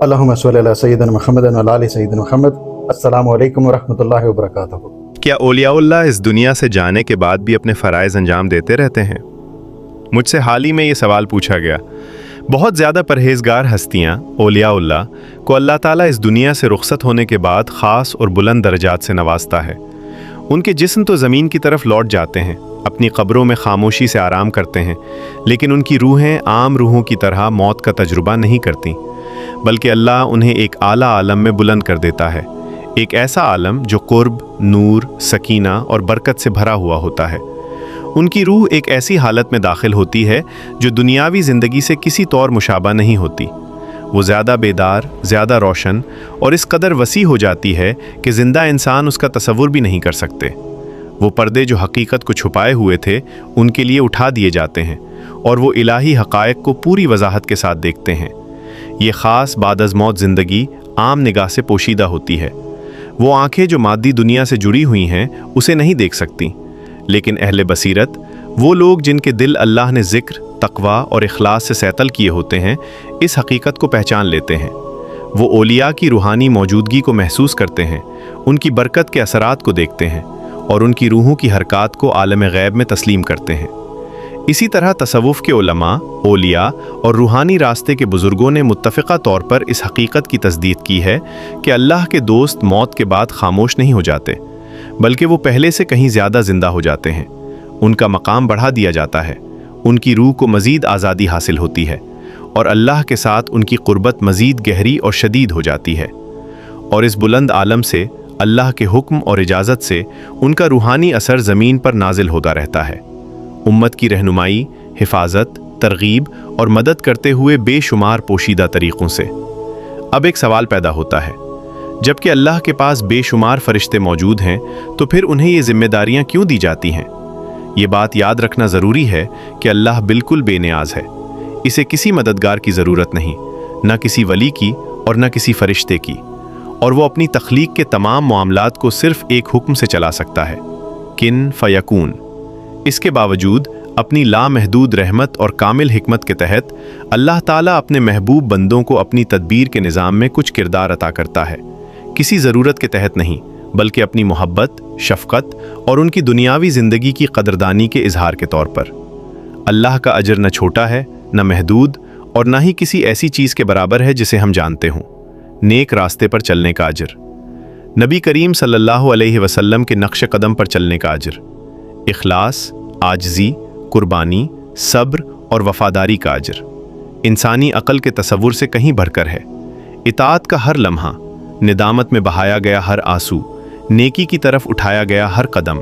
अल्लाहुम्मा सल्लि अला सय्यिदिना मुहम्मद व अला आलि सय्यिदिना मुहम्मद। अस्सलामु अलैकुम व रहमतुल्लाहि व बरकातुहू। क्या औलियाउल्लाह इस दुनिया से जाने के बाद भी अपने फ़राइज़ अंजाम देते रहते हैं? मुझसे हाल ही में ये सवाल पूछा गया। बहुत ज़्यादा परहेज़गार हस्तियाँ औलियाउल्लाह को अल्लाह ताला इस दुनिया से रुखसत होने के बाद ख़ास और बुलंद दर्जात से नवाजता है। उनके जिस्म तो ज़मीन की तरफ लौट जाते हैं, अपनी क़ब्रों में खामोशी से आराम करते हैं, लेकिन उनकी रूहें आम रूहों की तरह मौत का तजुर्बा नहीं करती, बल्कि अल्लाह उन्हें एक आला आलम में बुलंद कर देता है, एक ऐसा आलम जो कुर्ब, नूर, सकीना और बरकत से भरा हुआ होता है। उनकी रूह एक ऐसी हालत में दाखिल होती है जो दुनियावी ज़िंदगी से किसी तौर मुशाबा नहीं होती। वो ज़्यादा बेदार, ज़्यादा रोशन और इस कदर वसी हो जाती है कि ज़िंदा इंसान उसका तसव्वुर भी नहीं कर सकते। वो पर्दे जो हकीकत को छुपाए हुए थे उनके लिए उठा दिए जाते हैं और वो इलाही हक़ाइक़ को पूरी वजाहत के साथ देखते हैं। ये ख़ास बाद-अज़-मौत ज़िंदगी आम निगाह से पोशीदा होती है। वो आंखें जो मादी दुनिया से जुड़ी हुई हैं उसे नहीं देख सकती, लेकिन अहले बसीरत, वो लोग जिनके दिल अल्लाह ने ज़िक्र, तक़वा और इखलास से सैतल किए होते हैं, इस हकीकत को पहचान लेते हैं। वो औलिया की रूहानी मौजूदगी को महसूस करते हैं, उनकी बरकत के असरात को देखते हैं और उनकी रूहों की हरकात को आलम गैब में तस्लीम करते हैं। इसी तरह तसव्वुफ़ के उलमा, औलिया और रूहानी रास्ते के बुज़ुर्गों ने मुत्तफ़िक़ा तौर पर इस हकीकत की तस्दीक़ की है कि अल्लाह के दोस्त मौत के बाद खामोश नहीं हो जाते, बल्कि वो पहले से कहीं ज़्यादा ज़िंदा हो जाते हैं। उनका मकाम बढ़ा दिया जाता है, उनकी रूह को मज़ीद आज़ादी हासिल होती है और अल्लाह के साथ उनकी क़ुर्बत मज़ीद गहरी और शदीद हो जाती है। और इस बुलंद आलम से, अल्लाह के हुक्म और इजाज़त से, उनका रूहानी असर ज़मीन पर नाजिल होता रहता है, उम्मत की रहनुमाई, हिफाजत, तरगीब और मदद करते हुए बेशुमार पोशीदा तरीक़ों से। अब एक सवाल पैदा होता है, जबकि अल्लाह के पास बेशुमार फ़रिश्ते मौजूद हैं, तो फिर उन्हें ये ज़िम्मेदारियाँ क्यों दी जाती हैं? ये बात याद रखना ज़रूरी है कि अल्लाह बिल्कुल बेनियाज़ है। इसे किसी मददगार की ज़रूरत नहीं, न किसी वली की और न किसी फ़रिश्ते की, और वो अपनी तख्लीक के तमाम मामलात को सिर्फ़ एक हुक्म से चला सकता है, किन फ़यकून। इसके बावजूद अपनी लामहदूद रहमत और कामिल हिकमत के तहत अल्लाह ताला अपने महबूब बंदों को अपनी तदबीर के निज़ाम में कुछ किरदार अता करता है, किसी ज़रूरत के तहत नहीं, बल्कि अपनी मोहब्बत, शफ़क़त और उनकी दुनियावी ज़िंदगी की कदरदानी के इजहार के तौर पर। अल्लाह का अजर न छोटा है, न महदूद, और न ही किसी ऐसी चीज़ के बराबर है जिसे हम जानते हों। नेक रास्ते पर चलने का अजर, नबी करीम सल्लल्लाहु अलैहि वसल्लम के नक्श कदम पर चलने का अजर, इखलास, आजजी, कुर्बानी, सब्र और वफ़ादारी का अजर इंसानी अक़ल के तसव्वुर से कहीं बढ़कर है। इताअत का हर लम्हा, निदामत में बहाया गया हर आंसू, नेकी की तरफ उठाया गया हर कदम,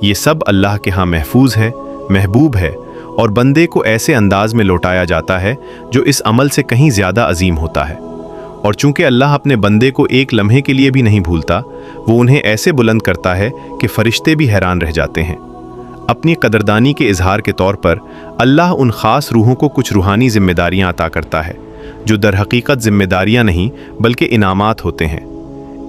ये सब अल्लाह के यहाँ महफूज है, महबूब है और बंदे को ऐसे अंदाज में लौटाया जाता है जो इस अमल से कहीं ज़्यादा अजीम होता है। और चूँकि अल्लाह अपने बंदे को एक लम्हे के लिए भी नहीं भूलता, वो उन्हें ऐसे बुलंद करता है कि फ़रिश्ते भी हैरान रह जाते हैं। अपनी कदरदानी के इजहार के तौर पर अल्लाह उन ख़ास रूहों को कुछ रूहानी ज़िम्मेदारियाँ अता करता है, जो दर हकीकत ज़िम्मेदारियाँ नहीं बल्कि इनामात होते हैं।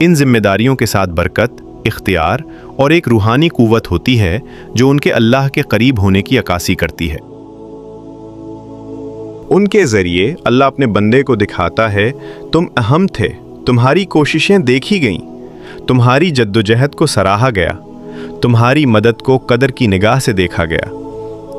इन ज़िम्मेदारियों के साथ बरकत, इख्तियार और एक रूहानी क़ुव्वत होती है जो उनके अल्लाह के करीब होने की अक्कासी करती है। उनके ज़रिए अल्लाह अपने बंदे को दिखाता है, तुम अहम थे, तुम्हारी कोशिशें देखी गईं, तुम्हारी जद्दोजहद को सराहा गया, तुम्हारी मदद को कदर की निगाह से देखा गया,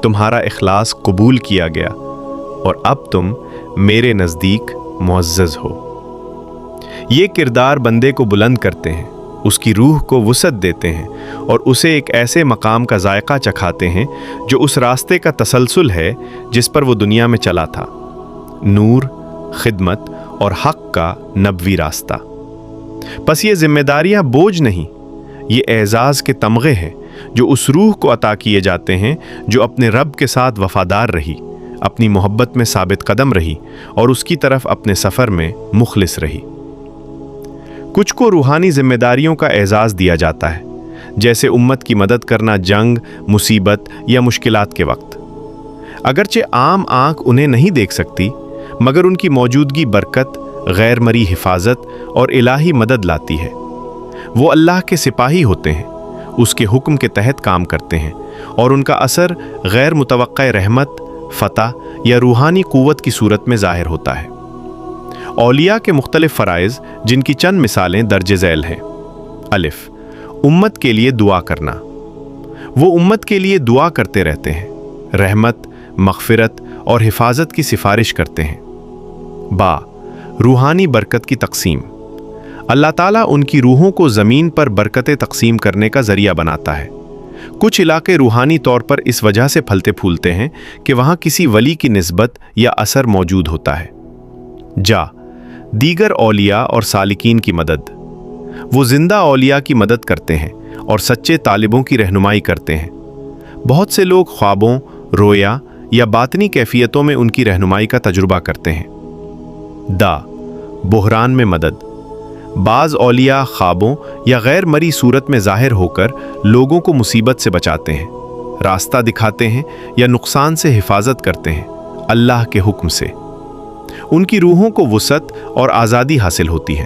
तुम्हारा इखलास कबूल किया गया और अब तुम मेरे नज़दीक मुअज़्ज़ज़ हो। ये किरदार बंदे को बुलंद करते हैं, उसकी रूह को वुसअत देते हैं और उसे एक ऐसे मकाम का जायका चखाते हैं जो उस रास्ते का तसलसल है जिस पर वो दुनिया में चला था, नूर, खिदमत और हक़ का नबवी रास्ता। बस ये जिम्मेदारियाँ बोझ नहीं, ये एजाज़ के तमग़े हैं जो उस रूह को अता किए जाते हैं जो अपने रब के साथ वफ़ादार रही, अपनी मोहब्बत में साबित कदम रही और उसकी तरफ अपने सफ़र में मुखलिस रही। कुछ को रूहानी जिम्मेदारियों का एजाज़ दिया जाता है, जैसे उम्मत की मदद करना जंग, मुसीबत या मुश्किलात के वक्त। अगरचे आम आँख उन्हें नहीं देख सकती, मगर उनकी मौजूदगी बरकत, गैर मरी हिफाजत और इलाही मदद लाती है। वो अल्लाह के सिपाही होते हैं, उसके हुक्म के तहत काम करते हैं और उनका असर गैर मुतवक्का रहमत, फ़तह या रूहानी क़ुव्वत की सूरत में ज़ाहिर होता है। औलिया के मुख्तलिफ फ़राइज़ जिनकी चंद मिसालें दर्ज झैल हैं। अलिफ, उम्मत के लिए दुआ करना। वो उम्मत के लिए दुआ करते रहते हैं, रहमत, मग़फ़िरत और हिफाजत की सिफारिश करते हैं। बा, रूहानी बरकत की तक़सीम। अल्लाह ताला उनकी रूहों को ज़मीन पर बरकतें तक़सीम करने का ज़रिया बनाता है। कुछ इलाके रूहानी तौर पर इस वजह से फलते फूलते हैं कि वहाँ किसी वली की निस्बत या असर मौजूद होता है। जा, दीगर औलिया और सालिकीन की मदद। वो जिंदा औलिया की मदद करते हैं और सच्चे तालिबों की रहनुमाई करते हैं। बहुत से लोग ख्वाबों, रोया या बातनी कैफियतों में उनकी रहनुमाई का तजुर्बा करते हैं। दा, बुहरान में मदद। बाज़ औलिया ख्वाबों या गैर मरी सूरत में ज़ाहिर होकर लोगों को मुसीबत से बचाते हैं, रास्ता दिखाते हैं या नुकसान से हिफाजत करते हैं अल्लाह के हुक्म से। उनकी रूहों को वुसअत और आज़ादी हासिल होती है।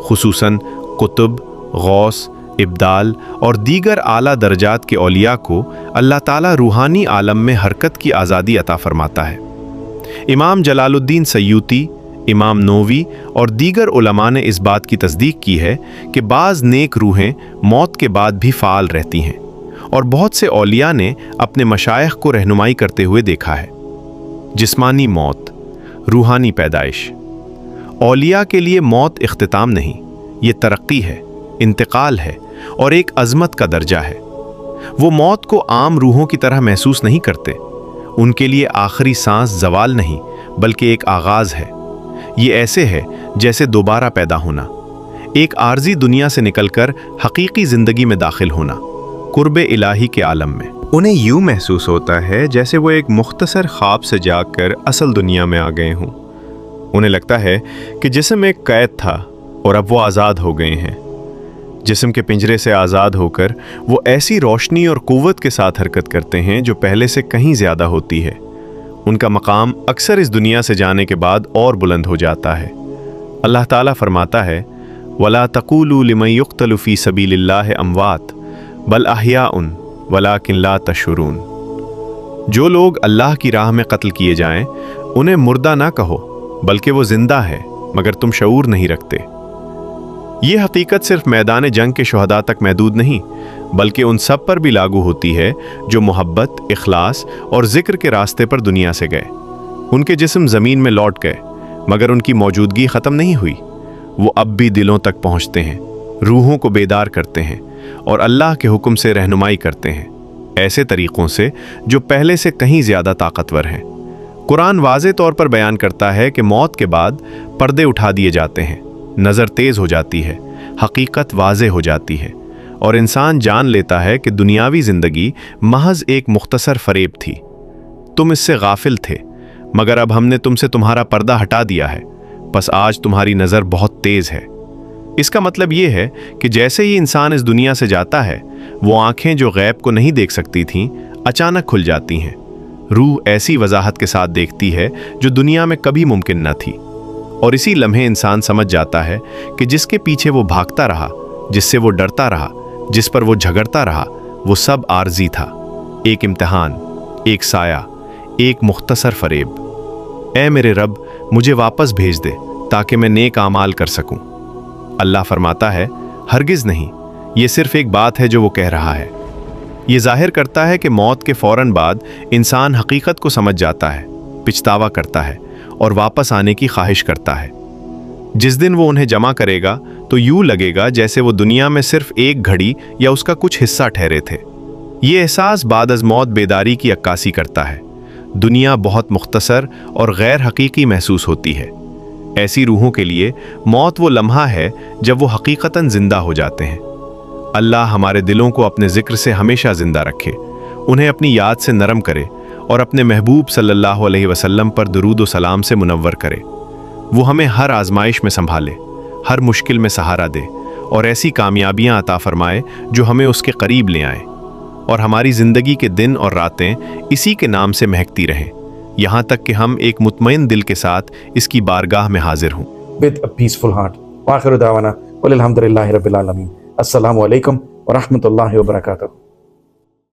खुसूसन कुतुब, गौस, इब्दाल और दीगर आला दर्जात के औलिया को अल्लाह ताला रूहानी आलम में हरकत की आज़ादी अता फरमाता है। इमाम जलालुद्दीन सय्यूती, इमाम नोवी और दीगर उलमा ने इस बात की तस्दीक की है कि बाज़ नेक रूहें मौत के बाद भी फ़ाल रहती हैं और बहुत से औलिया ने अपने मशाइख को रहनुमाई करते हुए देखा है। जिस्मानी मौत, रूहानी पैदाइश। औलिया के लिए मौत इख्तिताम नहीं, ये तरक्की है, इंतकाल है और एक अज़मत का दर्जा है। वो मौत को आम रूहों की तरह महसूस नहीं करते। उनके लिए आखिरी सांस ज़वाल नहीं बल्कि एक आगाज़ है। ये ऐसे है जैसे दोबारा पैदा होना, एक आर्जी दुनिया से निकलकर हकीकी ज़िंदगी में दाखिल होना, कुर्बे इलाही के आलम में। उन्हें यूँ महसूस होता है जैसे वो एक मुख्तसर ख्वाब से जागकर असल दुनिया में आ गए हों। उन्हें लगता है कि जिस्म एक कैद था और अब वो आज़ाद हो गए हैं। जिस्म के पिंजरे से आज़ाद होकर वो ऐसी रोशनी और क़ुव्वत के साथ हरकत करते हैं जो पहले से कहीं ज़्यादा होती है। उनका मकाम अक्सर इस दुनिया से जाने के बाद और बुलंद हो जाता है। अल्लाह ताला फरमाता है, वला तक़ूलू लिमन युक़्तलु फ़ी सबीलिल्लाहि अमवात बल अहयाउन वलाकिन ला तशउरून। जो लोग अल्लाह की राह में कत्ल किए जाएं, उन्हें मुर्दा ना कहो बल्कि वो जिंदा है मगर तुम शऊर नहीं रखते। ये हकीकत सिर्फ मैदान जंग के शुहदा तक महदूद नहीं बल्कि उन सब पर भी लागू होती है जो मोहब्बत, इखलास और ज़िक्र के रास्ते पर दुनिया से गए। उनके जिस्म ज़मीन में लौट गए मगर उनकी मौजूदगी ख़त्म नहीं हुई। वो अब भी दिलों तक पहुँचते हैं, रूहों को बेदार करते हैं और अल्लाह के हुक्म से रहनुमाई करते हैं, ऐसे तरीक़ों से जो पहले से कहीं ज़्यादा ताकतवर हैं। कुरान वाज़े तौर पर बयान करता है कि मौत के बाद पर्दे उठा दिए जाते हैं, नज़र तेज़ हो जाती है, हकीकत वाज़े हो जाती है और इंसान जान लेता है कि दुनियावी ज़िंदगी महज एक मुख्तसर फ़रेब थी। तुम इससे गाफिल थे मगर अब हमने तुमसे तुम्हारा पर्दा हटा दिया है, बस आज तुम्हारी नज़र बहुत तेज़ है। इसका मतलब ये है कि जैसे ही इंसान इस दुनिया से जाता है, वो आँखें जो गैब को नहीं देख सकती थीं अचानक खुल जाती हैं। रूह ऐसी वजाहत के साथ देखती है जो दुनिया में कभी मुमकिन न थी और इसी लम्हे इंसान समझ जाता है कि जिसके पीछे वो भागता रहा, जिससे वो डरता रहा, जिस पर वो झगड़ता रहा, वो सब आर्जी था, एक इम्तिहान, एक साया, एक मुख्तसर फ़रेब। ऐ मेरे रब, मुझे वापस भेज दे ताकि मैं नेक आमाल कर सकूं। अल्लाह फरमाता है, हरगिज़ नहीं, ये सिर्फ एक बात है जो वो कह रहा है। ये जाहिर करता है कि मौत के फ़ौरन बाद इंसान हकीकत को समझ जाता है, पिछतावा करता है और वापस आने की ख्वाहिश करता है। जिस दिन वो उन्हें जमा करेगा तो यूँ लगेगा जैसे वो दुनिया में सिर्फ एक घड़ी या उसका कुछ हिस्सा ठहरे थे। ये एहसास बाद अज़ मौत बेदारी की अक्कासी करता है। दुनिया बहुत मुख्तसर और गैर हकीकी महसूस होती है। ऐसी रूहों के लिए मौत वो लम्हा है जब वो हकीकतन ज़िंदा हो जाते हैं। अल्लाह हमारे दिलों को अपने ज़िक्र से हमेशा ज़िंदा रखे, उन्हें अपनी याद से नरम करे और अपने महबूब सल्लल्लाहु अलैहि वसल्लम पर दुरूद व सलाम से मुनव्वर करे। वो हमें हर आजमाइश में संभाले, हर मुश्किल में सहारा दे और ऐसी कामयाबियां अता फरमाए जो हमें उसके करीब ले आएं और हमारी ज़िंदगी के दिन और रातें इसी के नाम से महकती रहें, यहाँ तक कि हम एक मुतमईन दिल के साथ इसकी बारगाह में हाजिर हों। With a peaceful heart. Wa akhiru da'wana, walhamdulillahi rabbil alamin. Assalamu alaikum wa rahmatullahi wa barakatuh.